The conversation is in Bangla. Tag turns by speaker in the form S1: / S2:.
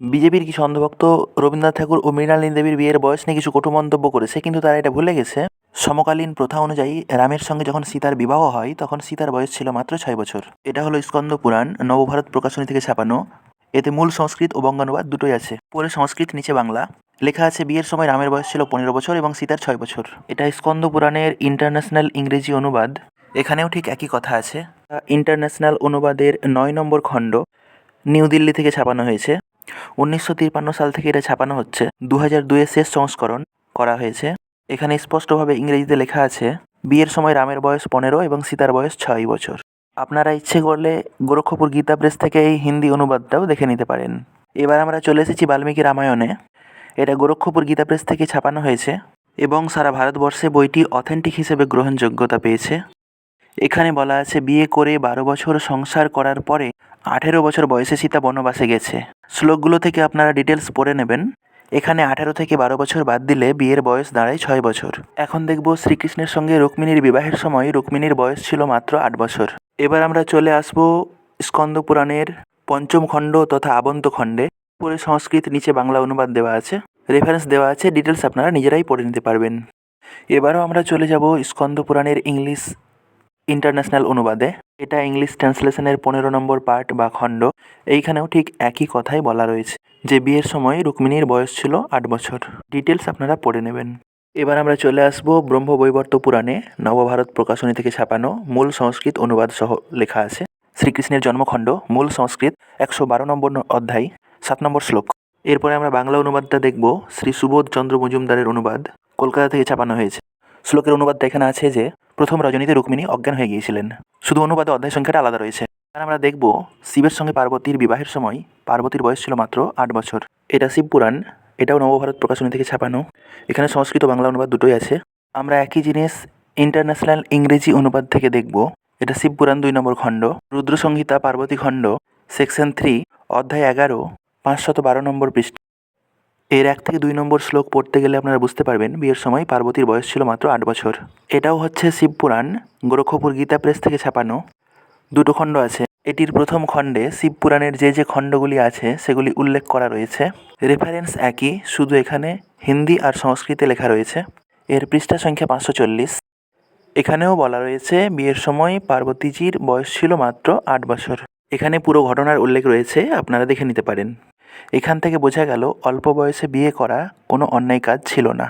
S1: বিজেপির কিছু অন্ধভক্ত রবীন্দ্রনাথ ঠাকুর ও মৃণালিনী দেবীর বিয়ের বয়স নিয়ে কিছু কটু মন্তব্য করেছে, কিন্তু তারা এটা ভুলে গেছে সমকালীন প্রথা অনুযায়ী রামের সঙ্গে যখন সীতার বিবাহ হয় তখন সীতার বয়স ছিল মাত্র 6 বছর। এটা হলো স্কন্দ পুরাণ, নবভারত প্রকাশনী থেকে ছাপানো। এতে মূল সংস্কৃত ও বঙ্গানুবাদ দুটোই আছে। পরে সংস্কৃত, নিচে বাংলা। লেখা আছে বিয়ের সময় রামের বয়স ছিল 15 বছর এবং সীতার 6 বছর। এটা স্কন্দ পুরাণের ইন্টারন্যাশনাল ইংরেজি অনুবাদ। এখানেও ঠিক একই কথা আছে। ইন্টারন্যাশনাল অনুবাদের 9 নম্বর খণ্ড নিউ দিল্লি থেকে ছাপানো হয়েছে। 1953 সাল থেকে এটা ছাপানো হচ্ছে। 2002-এর শেষ সংস্করণ করা হয়েছে। এখানে স্পষ্টভাবে ইংরেজিতে লেখা আছে বিয়ের সময় রামের বয়স 15 এবং সীতার বয়স 6 বছর। আপনারা ইচ্ছে করলে গোরক্ষপুর গীতা প্রেস থেকে এই হিন্দি অনুবাদটাও দেখে নিতে পারেন। এবার আমরা চলে এসেছি বাল্মীকি রামায়ণে। এটা গোরক্ষপুর গীতা প্রেস থেকে ছাপানো হয়েছে এবং সারা ভারতবর্ষে বইটি অথেন্টিক হিসেবে গ্রহণযোগ্যতা পেয়েছে। এখানে বলা আছে বিয়ে করে 12 বছর সংসার করার পরে 18 বছর বয়সে সীতা বনবাসে গেছে। শ্লোকগুলো থেকে আপনারা ডিটেলস পড়ে নেবেন। এখানে 18 থেকে 12 বছর বাদ দিলে বিয়ের বয়স দাঁড়ায় 6 বছর। এখন দেখব শ্রীকৃষ্ণের সঙ্গে রুক্মিণীর বিবাহের সময় রুক্মিণীর বয়স ছিল মাত্র 8 বছর। এবার আমরা চলে আসব স্কন্দ পুরাণের 5ম খণ্ড তথা আবন্ত খণ্ডে। পরে সংস্কৃত, নিচে বাংলা অনুবাদ দেওয়া আছে, রেফারেন্স দেওয়া আছে, ডিটেলস আপনারা নিজেরাই পড়ে নিতে পারবেন। এবারও আমরা চলে যাব স্কন্দ পুরাণের ইংলিশ ইন্টারন্যাশনাল অনুবাদে। এটা ইংলিশ ট্রান্সলেশনের 15 নম্বর পার্ট বা খণ্ড। এইখানেও ঠিক একই কথাই বলা রয়েছে যে বিয়ের সময় রুক্মিণীর বয়স ছিল 8 বছর। ডিটেলস আপনারা পড়ে নেবেন। এবার আমরা চলে আসব ব্রহ্মবৈবর্ত পুরাণে, নবভারত প্রকাশনী থেকে ছাপানো। মূল সংস্কৃত অনুবাদ সহ লেখা আছে। শ্রীকৃষ্ণের জন্মখণ্ড, মূল সংস্কৃত, 112 নম্বর অধ্যায়, 7 নম্বর শ্লোক। এরপরে আমরা বাংলা অনুবাদটা দেখব। শ্রী সুবোধ চন্দ্র মজুমদারের অনুবাদ, কলকাতা থেকে ছাপানো হয়েছে। শ্লোকের অনুবাদটা এখানে আছে যে প্রথম রজনীতে রুক্মিণী অজ্ঞান হয়ে গিয়েছিলেন। শুধু অনুবাদে অধ্যায় সংখ্যাটা আলাদা রয়েছে। আর আমরা দেখব শিবের সঙ্গে পার্বতীর বিবাহের সময় পার্বতীর বয়স ছিল মাত্র 8 বছর। এটা শিব পুরাণ, এটাও নবভারত প্রকাশনী থেকে ছাপানো। এখানে সংস্কৃত বাংলা অনুবাদ দুটোই আছে। আমরা একই জিনিস ইন্টারন্যাশনাল ইংরেজি অনুবাদ থেকে দেখব। এটা শিব পুরাণ 2 নম্বর খণ্ড, রুদ্র সংহিতা পার্বতী খণ্ড, সেকশন 3, অধ্যায় 11, 512 নম্বর পৃষ্ঠা। এর 1 থেকে 2 নম্বর শ্লোক পড়তে গেলে আপনারা বুঝতে পারবেন বিয়ের সময় পার্বতীর বয়স ছিল মাত্র 8 বছর। এটাও হচ্ছে শিবপুরাণ, গোরক্ষপুর গীতা প্রেস থেকে ছাপানো। দুটো খণ্ড আছে। এটির প্রথম খণ্ডে শিবপুরাণের যে যে খণ্ডগুলি আছে সেগুলি উল্লেখ করা রয়েছে। রেফারেন্স একই, শুধু এখানে হিন্দি আর সংস্কৃতে লেখা রয়েছে। এর পৃষ্ঠা সংখ্যা 540। এখানেও বলা রয়েছে বিয়ের সময় পার্বতীজির বয়স ছিল মাত্র 8 বছর। এখানে পুরো ঘটনার উল্লেখ রয়েছে, আপনারা দেখে নিতে পারেন। এখান থেকে বোঝা গেল অল্প বয়সে বিয়ে করা কোনো অন্যায় কাজ ছিল না।